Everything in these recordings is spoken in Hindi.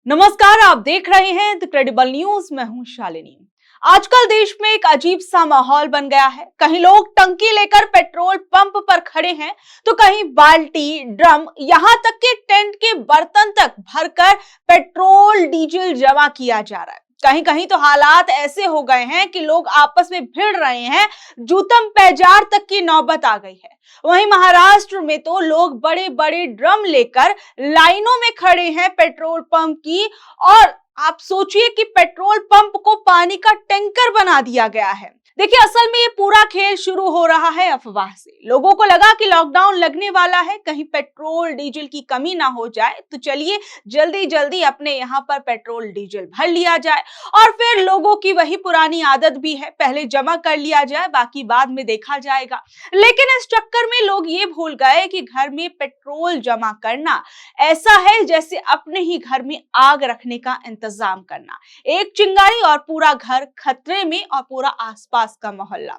नमस्कार, आप देख रहे हैं द क्रेडिबल न्यूज। मैं हूं शालिनी। आजकल देश में एक अजीब सा माहौल बन गया है। कहीं लोग टंकी लेकर पेट्रोल पंप पर खड़े हैं तो कहीं बाल्टी, ड्रम, यहां तक कि टेंट के बर्तन तक भरकर पेट्रोल डीजल जमा किया जा रहा है। कहीं कहीं तो हालात ऐसे हो गए हैं कि लोग आपस में भिड़ रहे हैं, जूतम पैजार तक की नौबत आ गई है। वहीं महाराष्ट्र में तो लोग बड़े बड़े ड्रम लेकर लाइनों में खड़े हैं पेट्रोल पंप की, और आप सोचिए कि पेट्रोल पंप को पानी का टैंकर बना दिया गया है। देखिए, असल में ये पूरा खेल शुरू हो रहा है अफवाह से। लोगों को लगा कि लॉकडाउन लगने वाला है, कहीं पेट्रोल डीजल की कमी ना हो जाए, तो चलिए जल्दी जल्दी अपने यहाँ पर पेट्रोल डीजल भर लिया जाए। और फिर लोगों की वही पुरानी आदत भी है, पहले जमा कर लिया जाए, बाकी बाद में देखा जाएगा। लेकिन इस चक्कर में लोग ये भूल गए कि घर में पेट्रोल जमा करना ऐसा है जैसे अपने ही घर में आग रखने का इंतजाम करना। एक चिंगारी और पूरा घर खतरे में, और पूरा आसपास का मोहल्ला।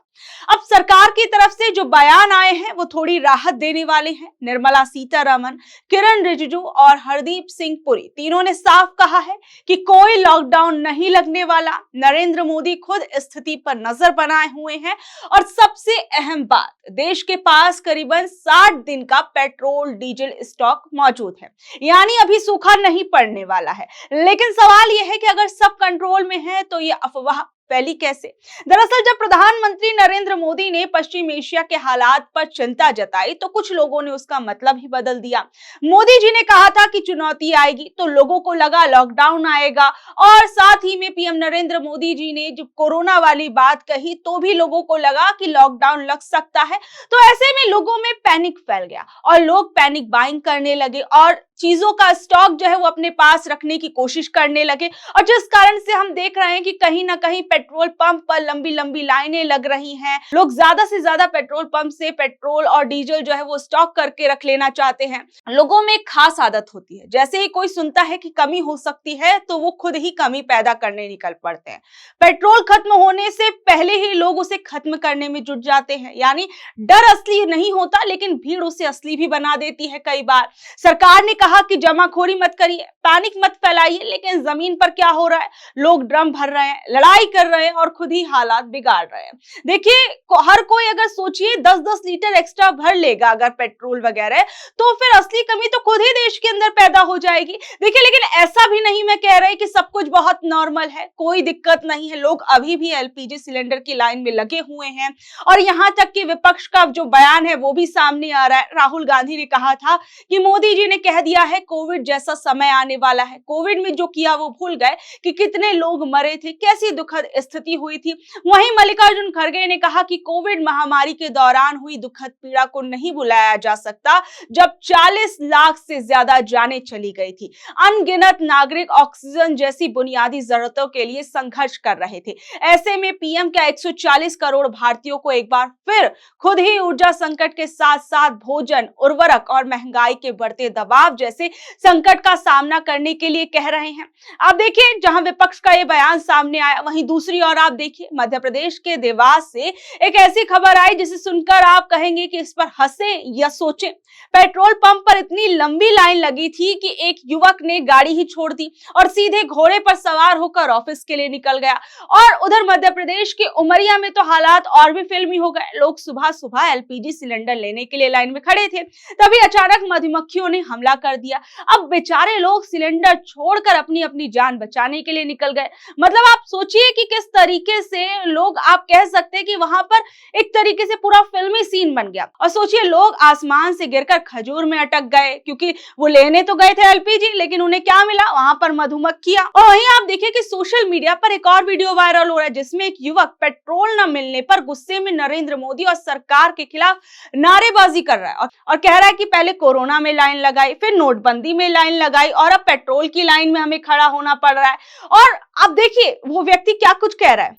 अब सरकार की तरफ से जो बयान आए हैं वो थोड़ी राहत देने वाले हैं। निर्मला सीतारमण, किरण रिजिजू और हरदीप सिंह पुरी तीनों ने साफ कहा है कि कोई लॉकडाउन नहीं लगने वाला। नरेंद्र मोदी खुद स्थिति पर नजर बनाए हुए हैं। और सबसे अहम बात, देश के पास करीबन 60 दिन का पेट्रोल डीजल स्टॉक मौजूद है, यानी अभी सूखा नहीं पड़ने वाला है। लेकिन सवाल यह है कि अगर सब कंट्रोल में है तो ये अफवाह फैली कैसे? दरअसल जब प्रधानमंत्री नरेंद्र मोदी ने पश्चिम एशिया के हालात पर चिंता जताई तो कुछ लोगों ने उसका मतलब ही बदल दिया। मोदी जी ने कहा था कि चुनौती आएगी तो लोगों को लगा लॉकडाउन आएगा, और साथ ही में पीएम नरेंद्र मोदी जी ने जब कोरोना वाली बात कही तो भी लोगों को लगा कि लॉकडाउन लग सकता है। तो ऐसे में लोगों में पैनिक फैल गया और लोग पैनिक बाइंग करने लगे और चीजों का स्टॉक जो है वो अपने पास रखने की कोशिश करने लगे। और जिस कारण से हम देख रहे हैं कि कहीं ना कहीं पेट्रोल पंप पर लंबी लंबी लाइनें लग रही हैं। लोग ज्यादा से ज्यादा पेट्रोल पंप से पेट्रोल और डीजल जो है वो स्टॉक करके रख लेना चाहते हैं। लोगों में एक खास आदत होती है, जैसे ही कोई सुनता है कि कमी हो सकती है तो वो खुद ही कमी पैदा करने निकल पड़ते हैं। पेट्रोल खत्म होने से पहले ही लोग उसे खत्म करने में जुट जाते हैं। यानी डर असली नहीं होता, लेकिन भीड़ उसे असली भी बना देती है। कई बार सरकार ने कहा कि जमाखोरी मत करिए, पैनिक मत फैलाइए, लेकिन जमीन पर क्या हो रहा है? लोग ड्रम भर रहे हैं, लड़ाई कर रहे हैं और खुद ही हालात बिगाड़ रहे हैं। देखिए, हर कोई अगर सोचिए 10-10 लीटर एक्स्ट्रा भर लेगा अगर पेट्रोल वगैरह, तो फिर असली कमी तो खुद ही देश के अंदर पैदा हो जाएगी। देखिए, लेकिन ऐसा भी नहीं मैं कह रही कि सब कुछ बहुत नॉर्मल है, कोई दिक्कत नहीं है। लोग अभी भी एलपीजी सिलेंडर की लाइन में लगे हुए हैं। और यहाँ तक कि विपक्ष का जो बयान है वो भी सामने आ रहा है। राहुल गांधी ने कहा था कि मोदी जी ने कह दिया है कोविड जैसा समय आने वाला है। कोविड में जो किया वो भूल गए कि कितने लोग मरे थे, कैसी दुखद स्थिति हुई थी। वहीं मल्लिकार्जुन खड़गे ने कहा कि कोविड महामारी के दौरान हुई दुखद पीड़ा को नहीं भुलाया जा सकता, जब 40 लाख से ज्यादा जानें चली गई थी। अनगिनत नागरिक ऑक्सीजन जैसी बुनियादी जरूरतों के लिए संघर्ष कर रहे थे। ऐसे में पीएम क्या 140 करोड़ भारतीयों को एक बार फिर खुद ही ऊर्जा संकट के साथ साथ भोजन, उर्वरक और महंगाई के बढ़ते दबाव जैसे संकट का सामना करने के लिए कह रहे हैं। आप देखिए, जहां विपक्ष का ये बयान सामने आया, वहीं दूसरी ओर आप देखिए मध्य प्रदेश के देवास से एक ऐसी खबर आई जिसे सुनकर आप कहेंगे कि इस पर हंसे या सोचें। पेट्रोल पंप पर इतनी लंबी लाइन लगी थी कि एक युवक ने गाड़ी ही छोड़ दी और सीधे घोड़े पर सवार होकर ऑफिस के लिए निकल गया। और उधर मध्य प्रदेश के उमरिया में तो हालात और भी फिल्मी हो गए। लोग सुबह सुबह एलपीजी सिलेंडर लेने के लिए लाइन में खड़े थे, तभी अचानक मधुमक्खियों ने हमला कर दिया। अब बेचारे लोग सिलेंडर छोड़कर अपनी अपनी जान बचाने के लिए निकल गए। मतलब आप सोचिए कि किस तरीके से लोग, आप कह सकते हैं कि वहां पर एक तरीके से पूरा फिल्मी सीन बन गया। और सोचिए, लोग आसमान से गिरकर खजूर में अटक गए, क्योंकि वो लेने तो गए थे एलपीजी, लेकिन उन्हें क्या मिला? वहां पर मधुमक्खियां। और वहीं आप देखिए कि सोशल मीडिया पर एक और वीडियो वायरल हो रहा है जिसमें एक युवक पेट्रोल न मिलने पर गुस्से में नरेंद्र मोदी और सरकार के खिलाफ नारेबाजी कर रहा है और कह रहा है कि पहले कोरोना में लाइन लगाई, फिर नोटबंदी में लाइन लगाई और अब पेट्रोल की लाइन में हमें खड़ा होना पड़ रहा है। और अब देखिए वो व्यक्ति क्या कुछ कह रहा है।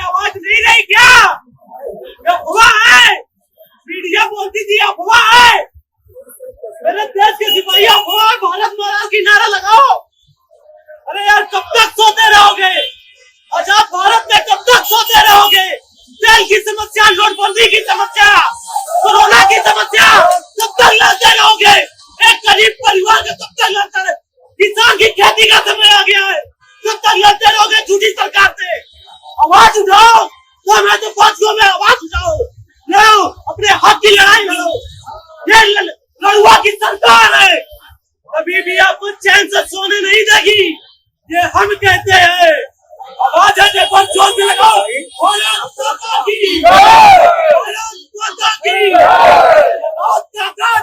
आवाज नहीं रही क्या? हुआ है, मीडिया बोलती थी हुआ है, मेरे देश के सिपाही हुआ, भारत माता की नारा लगाओ। अरे यार, कब तक सोते रहोगे? आजाद भारत में कब तक सोते रहोगे? तेल की समस्या, नोटबंदी की समस्या, कोरोना की समस्या, कब तक लड़ते रहोगे? एक गरीब पर परिवार का तब तक लड़ता रहे। किसान की खेती का समय आ गया है, तब तक लड़ते रहोगे झूठी सरकार से। आवाज उठाओ, तो मैं तो पक्षों में आवाज उठाओ, लड़ो, अपने हक की लड़ाई लड़ो। ये लड़ुआ की सरकार है, अभी भी आपको चैन से सोने नहीं देगी, ये हम कहते हैं। आवाज है, देखो जोर से लगाओ, भारत माता की, भारत माता की, बहुत ताकत।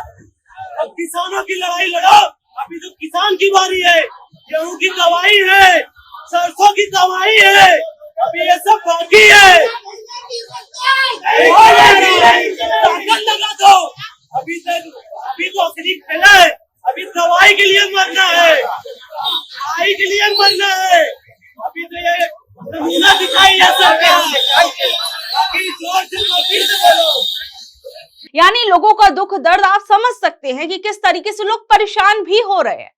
अब किसानों की लड़ाई लड़ो, अभी तो किसान की बारी है, गेहूं की दवाई है, सरसों की दवाई है, अभी ये सब बाकी है। ताकत लगा दो, अभी तो असली खेल है, अभी दवाई के लिए मरना है, दवाई के लिए मरना है। अभी तो ये नमूना दिखाई है सरकार, अभी जोर से बोलो। यानी लोगों का दुख दर्द आप समझ सकते हैं कि किस तरीके से लोग परेशान भी हो रहे हैं।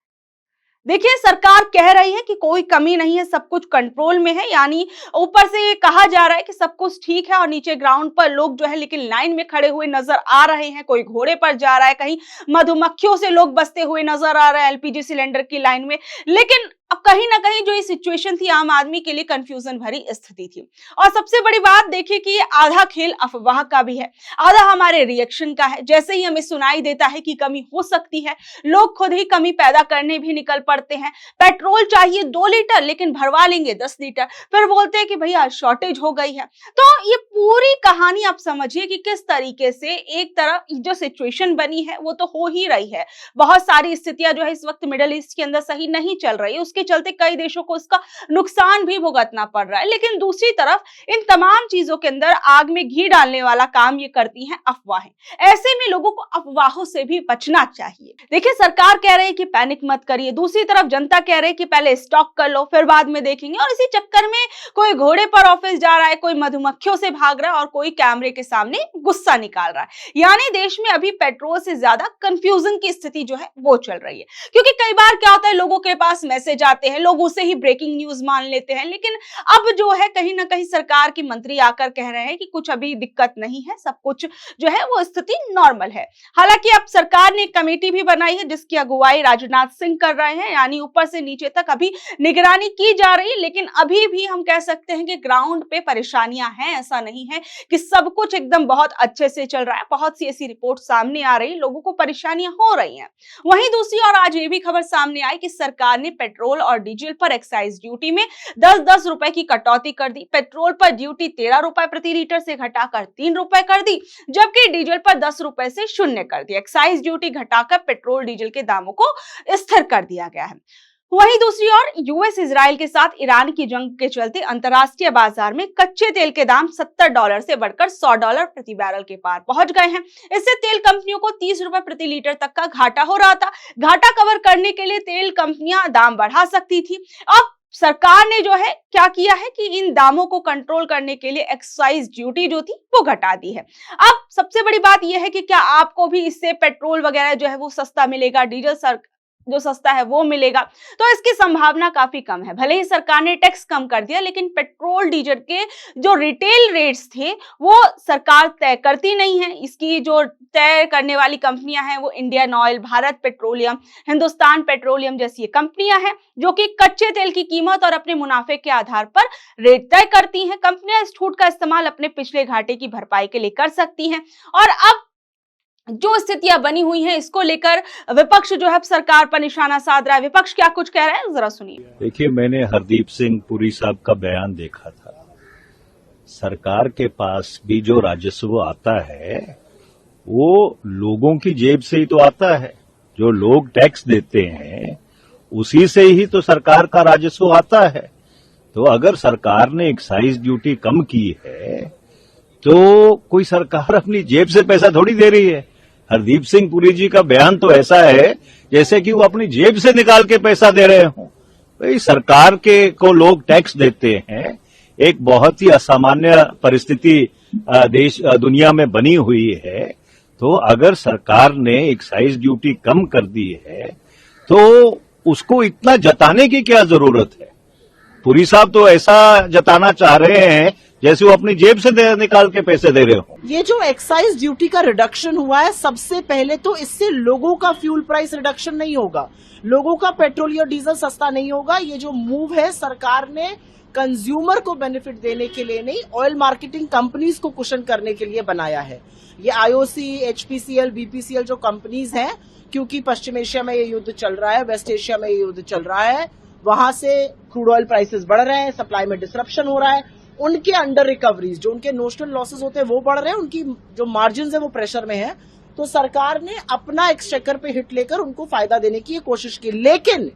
देखिए, सरकार कह रही है कि कोई कमी नहीं है, सब कुछ कंट्रोल में है, यानी ऊपर से ये कहा जा रहा है कि सब कुछ ठीक है और नीचे ग्राउंड पर लोग जो है लेकिन लाइन में खड़े हुए नजर आ रहे हैं। कोई घोड़े पर जा रहा है, कहीं मधुमक्खियों से लोग बसते हुए नजर आ रहे हैं एलपीजी सिलेंडर की लाइन में। लेकिन अब कहीं ना कहीं जो ये सिचुएशन थी आम आदमी के लिए कंफ्यूजन भरी स्थिति थी। और सबसे बड़ी बात देखिए कि ये आधा खेल अफवाह का भी है, आधा हमारे रिएक्शन का है। जैसे ही हमें सुनाई देता है कि कमी हो सकती है, लोग खुद ही कमी पैदा करने भी निकल पड़ते हैं। पेट्रोल चाहिए 2 लीटर लेकिन भरवा लेंगे 10 लीटर, फिर बोलते हैं कि भैया शॉर्टेज हो गई है। तो ये पूरी कहानी आप समझिए कि किस तरीके से एक तरफ जो सिचुएशन बनी है वो तो हो ही रही है। बहुत सारी स्थितियां जो है इस वक्त मिडिल ईस्ट के अंदर सही नहीं चल रही है, उसके चलते कई देशों को इसका नुकसान भी भुगतना पड़ रहा है। लेकिन दूसरी तरफ इन तमाम चीजों के अंदर आग में घी डालने वाला काम ये करती हैं अफवाहें। ऐसे में लोगों को अफवाहों से भी बचना चाहिए। देखिए, सरकार कह रही है कि पैनिक मत करिए, दूसरी तरफ जनता कह रही है कि पहले स्टॉक कर लो फिर बाद में देखेंगे। और इसी चक्कर में कोई घोड़े पर ऑफिस जा रहा है, कोई मधुमक्खियों से भाग रहा है और कोई कैमरे के सामने गुस्सा निकाल रहा है। यानी देश में अभी पेट्रोल से ज्यादा कंफ्यूजन की स्थिति जो है वो चल रही है। क्योंकि कई बार क्या होता है, लोगों के पास मैसेज आते हैं, लोग उसे ही ब्रेकिंग न्यूज मान लेते हैं। लेकिन अब जो है कहीं ना कहीं सरकार की मंत्री आकर कह रहे हैं कि कुछ अभी दिक्कत नहीं है, सब कुछ जो है वो स्थिति नॉर्मल है। हालांकि अब सरकार ने एक कमेटी भी बनाई है जिसकी अगुवाई राजनाथ सिंह कर रहे हैं, यानी ऊपर से नीचे तक अभी निगरानी की जा रही है। लेकिन अभी भी हम कह सकते हैं कि ग्राउंड पे परेशानियां हैं, ऐसा नहीं है कि सब कुछ एकदम बहुत अच्छे से चल रहा है। बहुत सी ऐसी रिपोर्ट सामने आ रही है, लोगों को परेशानियां हो रही हैं। वहीं दूसरी ओर आज ये भी खबर सामने आई कि सरकार ने पेट्रोल और डीजल पर एक्साइज ड्यूटी में 10-10 रुपए की कटौती कर दी। पेट्रोल पर ड्यूटी 13 रुपए प्रति लीटर से घटाकर 3 रुपए कर दी, जबकि डीजल पर 10 रुपए से 0 कर दी। एक्साइज ड्यूटी घटाकर पेट्रोल डीजल के दामों को स्थिर कर दिया गया है। वहीं दूसरी ओर यूएस इजराइल के साथ ईरान की जंग के चलते अंतर्राष्ट्रीय बाजार में कच्चे तेल के दाम $70 से बढ़कर $100 प्रति बैरल के पार पहुंच गए हैं। इससे तेल कंपनियों को 30 रुपए प्रति लीटर तक का घाटा हो रहा था। घाटा कवर करने के लिए तेल कंपनियां दाम बढ़ा सकती थी। अब सरकार ने जो है क्या किया है कि इन दामों को कंट्रोल करने के लिए एक्साइज ड्यूटी जो थी वो घटा दी है। अब सबसे बड़ी बात यह है कि क्या आपको भी इससे पेट्रोल वगैरह जो है वो सस्ता मिलेगा, डीजल जो सस्ता है वो मिलेगा? तो इसकी संभावना काफी कम है। भले ही सरकार ने टैक्स कम कर दिया, लेकिन पेट्रोल डीजल के जो रिटेल रेट्स थे वो सरकार तय करती नहीं है। इसकी जो तय करने वाली कंपनियां हैं वो Indian oil, Bharat petroleum, Hindustan petroleum जैसी कंपनियां हैं जो कि कच्चे तेल की कीमत और अपने मुनाफे के आधार पर रेट तय करती हैं। कंपनियां इस छूट का इस्तेमाल अपने पिछले घाटे की भरपाई के लिए कर सकती हैं। और अब जो स्थितियां बनी हुई हैं इसको लेकर विपक्ष जो है सरकार पर निशाना साध रहा है। विपक्ष क्या कुछ कह रहा है, जरा सुनिए। देखिए, मैंने हरदीप सिंह पुरी साहब का बयान देखा था। सरकार के पास भी जो राजस्व आता है वो लोगों की जेब से ही तो आता है। जो लोग टैक्स देते हैं उसी से ही तो सरकार का राजस्व आता है। तो अगर सरकार ने एक्साइज ड्यूटी कम की है तो कोई सरकार अपनी जेब से पैसा थोड़ी दे रही है। हरदीप सिंह पुरी जी का बयान तो ऐसा है जैसे कि वो अपनी जेब से निकाल के पैसा दे रहे हों। भाई, सरकार के को लोग टैक्स देते हैं, एक बहुत ही असामान्य परिस्थिति दुनिया में बनी हुई है। तो अगर सरकार ने एक्साइज ड्यूटी कम कर दी है तो उसको इतना जताने की क्या जरूरत है? पुरी साहब तो ऐसा जताना चाह रहे हैं जैसे वो अपनी जेब से निकाल के पैसे दे रहे हो। ये जो एक्साइज ड्यूटी का रिडक्शन हुआ है, सबसे पहले तो इससे लोगों का फ्यूल प्राइस रिडक्शन नहीं होगा, लोगों का पेट्रोल या डीजल सस्ता नहीं होगा। ये जो मूव है सरकार ने कंज्यूमर को बेनिफिट देने के लिए नहीं, ऑयल मार्केटिंग कंपनीज को कुशन करने के लिए बनाया है। ये आईओसी, एचपीसीएल, बीपीसीएल जो कंपनीज हैं, क्योंकि पश्चिम एशिया में ये युद्ध चल रहा है, वेस्ट एशिया में ये युद्ध चल रहा है, वहां से क्रूड ऑयल प्राइसेस बढ़ रहे हैं, सप्लाई में डिसरप्शन हो रहा है, उनके अंडर रिकवरीज, जो उनके नोशनल लॉसेस होते हैं वो बढ़ रहे हैं, उनकी जो मार्जिन है वो प्रेशर में है। तो सरकार ने अपना एक्सचेकर पे हिट लेकर उनको फायदा देने की कोशिश की। लेकिन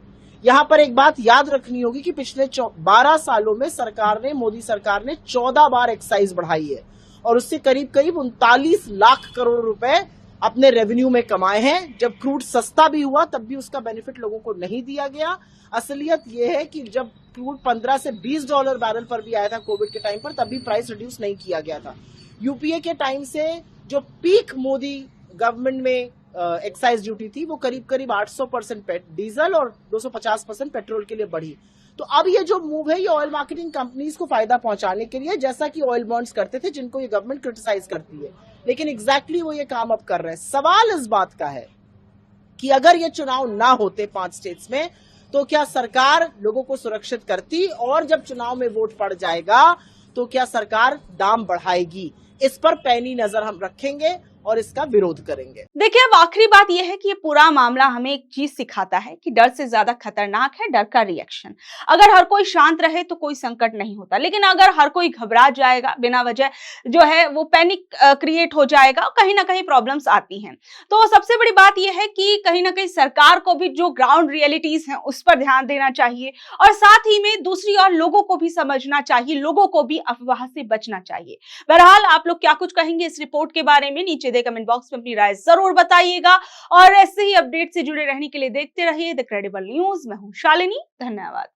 यहां पर एक बात याद रखनी होगी कि पिछले 12 सालों में सरकार ने, मोदी सरकार ने 14 बार एक्साइज बढ़ाई है और उससे करीब करीब 39 लाख करोड़ रुपए अपने रेवेन्यू में कमाए हैं। जब क्रूड सस्ता भी हुआ तब भी उसका बेनिफिट लोगों को नहीं दिया गया। असलियत यह है कि जब क्रूड 15 से $20 बैरल पर भी आया था कोविड के टाइम पर, तब भी प्राइस रिड्यूस नहीं किया गया था। यूपीए के टाइम से जो पीक मोदी गवर्नमेंट में एक्साइज ड्यूटी थी वो करीब करीब 800% डीजल और 250% पेट्रोल के लिए बढ़ी। तो अब ये जो मूव है ये ऑयल मार्केटिंग कंपनीज को फायदा पहुंचाने के लिए, जैसा कि ऑयल बॉन्ड्स करते थे जिनको ये गवर्नमेंट क्रिटिसाइज करती है, लेकिन एग्जैक्टली वो ये काम अब कर रहे हैं। सवाल इस बात का है कि अगर ये चुनाव ना होते 5 स्टेट्स में तो क्या सरकार लोगों को सुरक्षित करती, और जब चुनाव में वोट पड़ जाएगा तो क्या सरकार दाम बढ़ाएगी? इस पर पैनी नजर हम रखेंगे और इसका विरोध करेंगे। देखिए, अब आखिरी बात यह है कि ये पूरा मामला हमें एक चीज सिखाता है कि डर से ज्यादा खतरनाक है डर का रिएक्शन। अगर हर कोई शांत रहे तो कोई संकट नहीं होता, लेकिन अगर हर कोई घबरा जाएगा, बिना वजह जो है वो पैनिक क्रिएट हो जाएगा, कहीं ना कहीं प्रॉब्लम्स आती हैं। तो सबसे बड़ी बात यह है कि कहीं ना कहीं सरकार को भी जो ग्राउंड रियलिटीज हैं उस पर ध्यान देना चाहिए, और साथ ही में दूसरी ओर लोगों को भी समझना चाहिए, लोगों को भी अफवाह से बचना चाहिए। बहरहाल, आप लोग क्या कुछ कहेंगे इस रिपोर्ट के बारे में? नीचे कमेंट बॉक्स में अपनी राय जरूर बताइएगा, और ऐसे ही अपडेट से जुड़े रहने के लिए देखते रहिए द क्रेडिबल न्यूज। मैं हूं शालिनी, धन्यवाद।